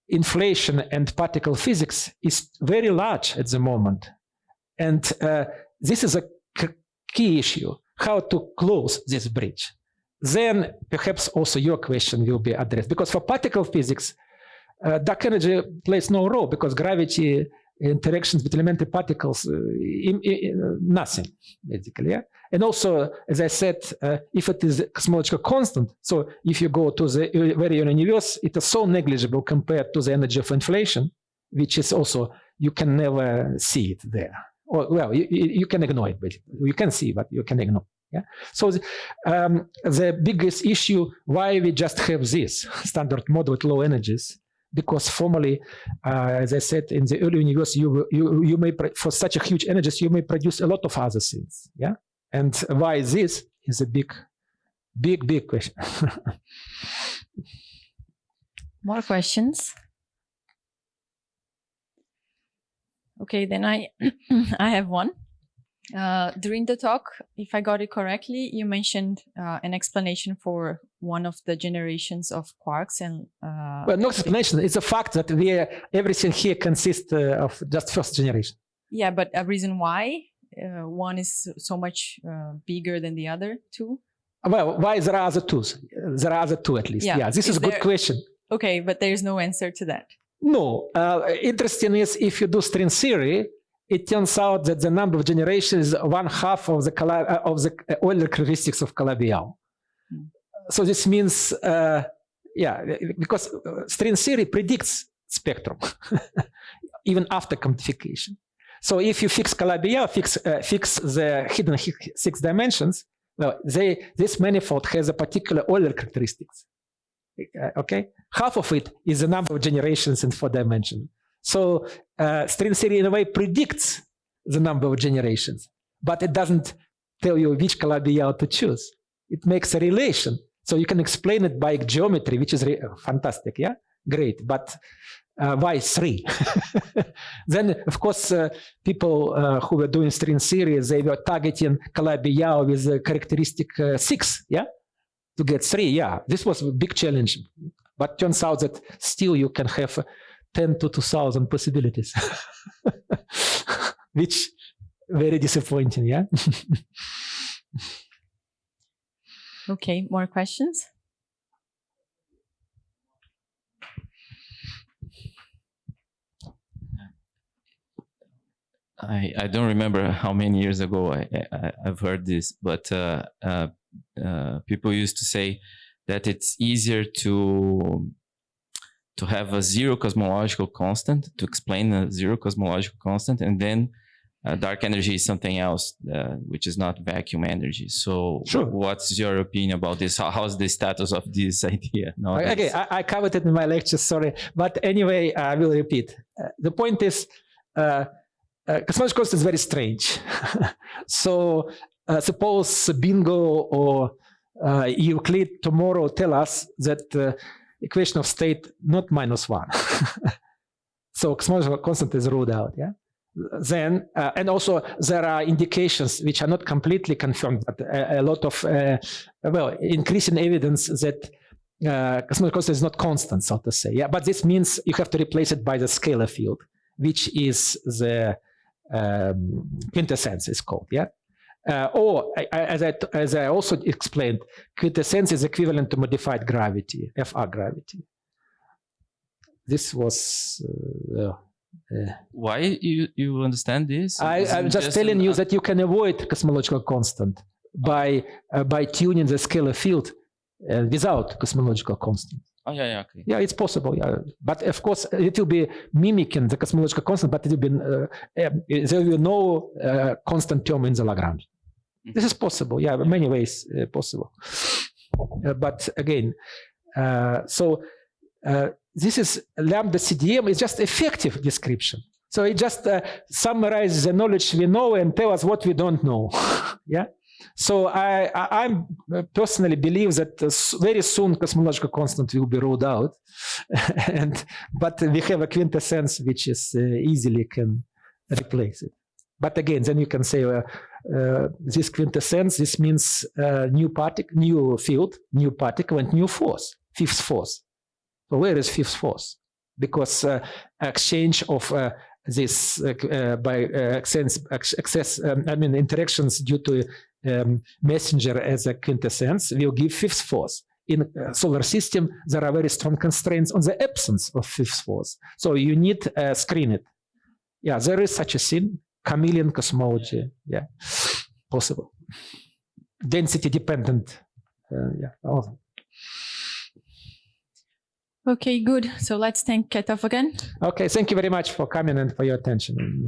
inflation and particle physics is very large at the moment, and this is a key issue. How to close this bridge. Then perhaps also your question will be addressed, because for particle physics, dark energy plays no role, because gravity interactions with elementary particles, nothing basically. Yeah? And also, as I said, if it is a cosmological constant, so if you go to the very early universe, it is so negligible compared to the energy of inflation, which is also, you can never see it there. Or, well, you can ignore it, basically. You can see, but you can ignore. Yeah. So the biggest issue, why we just have this standard model with low energies, because formally, as I said, in the early universe, you may, for such a huge energies, you may produce a lot of other things. Yeah. And why this is a big question. More questions? Okay, then I have one. During the talk, if I got it correctly, you mentioned an explanation for one of the generations of quarks and... well, no explanation. It's a fact that everything here consists of just first generation. Yeah, but a reason why one is so much bigger than the other two? Well, why there are other two? There are other two at least. Yeah. Yeah, this is a good question. Okay, but there's no answer to that. No. Interesting is if you do string theory, it turns out that the number of generations is 1/2 of the Euler characteristics of Calabi-Yau. So this means, because string theory predicts spectrum even after quantification. So if you fix Calabi-Yau, fix the hidden 6 dimensions, well, this manifold has a particular Euler characteristics. Okay, half of it is the number of generations in 4 dimensions. So string theory in a way predicts the number of generations, but it doesn't tell you which Calabi-Yau to choose. It makes a relation. So you can explain it by geometry, which is fantastic, yeah? Great, but why 3? Then, of course, people who were doing string theory, they were targeting Calabi-Yau with a characteristic 6, yeah? To get 3, yeah. This was a big challenge, but turns out that still you can have 10 to 2,000 possibilities, which very disappointing, yeah? Okay, more questions? I don't remember how many years ago I've heard this, but people used to say that it's easier to have a zero cosmological constant, to explain a zero cosmological constant, and then dark energy is something else, which is not vacuum energy. So sure. What's your opinion about this? How's the status of this idea nowadays? Okay, I covered it in my lecture, sorry. But anyway, I will repeat. The point is, cosmological constant is very strange. So suppose Bingo or Euclid tomorrow tell us that equation of state not -1. So cosmological constant is ruled out, yeah? Then, and also there are indications which are not completely confirmed, but a lot of, increasing evidence that cosmological constant is not constant, so to say. Yeah, but this means you have to replace it by the scalar field, which is the quintessence is called. Yeah, or as I also explained, quintessence is equivalent to modified gravity, FR gravity. This was. Why you understand this? I'm just telling you that you can avoid cosmological constant by tuning the scalar field without cosmological constant. Oh yeah, okay. Yeah, it's possible. Yeah, but of course it will be mimicking the cosmological constant, but it will be there will be no constant term in the Lagrange. This is possible. Yeah, in many ways possible. But again, this is lambda CDM is just effective description. So it just summarizes the knowledge we know and tell us what we don't know. Yeah. So I personally believe that very soon cosmological constant will be ruled out, but we have a quintessence which is easily can replace it. But again, then you can say this quintessence. This means new field, new particle, and new force, fifth force. So where is fifth force? Because exchange of this by interactions due to messenger as a quintessence will give fifth force. In solar system, there are very strong constraints on the absence of fifth force. So you need screen it. Yeah, there is such a thing. Chameleon cosmology. Yeah, possible. Density dependent. Yeah. Oh. Okay, good. So let's thank Ketov again. Okay, thank you very much for coming and for your attention.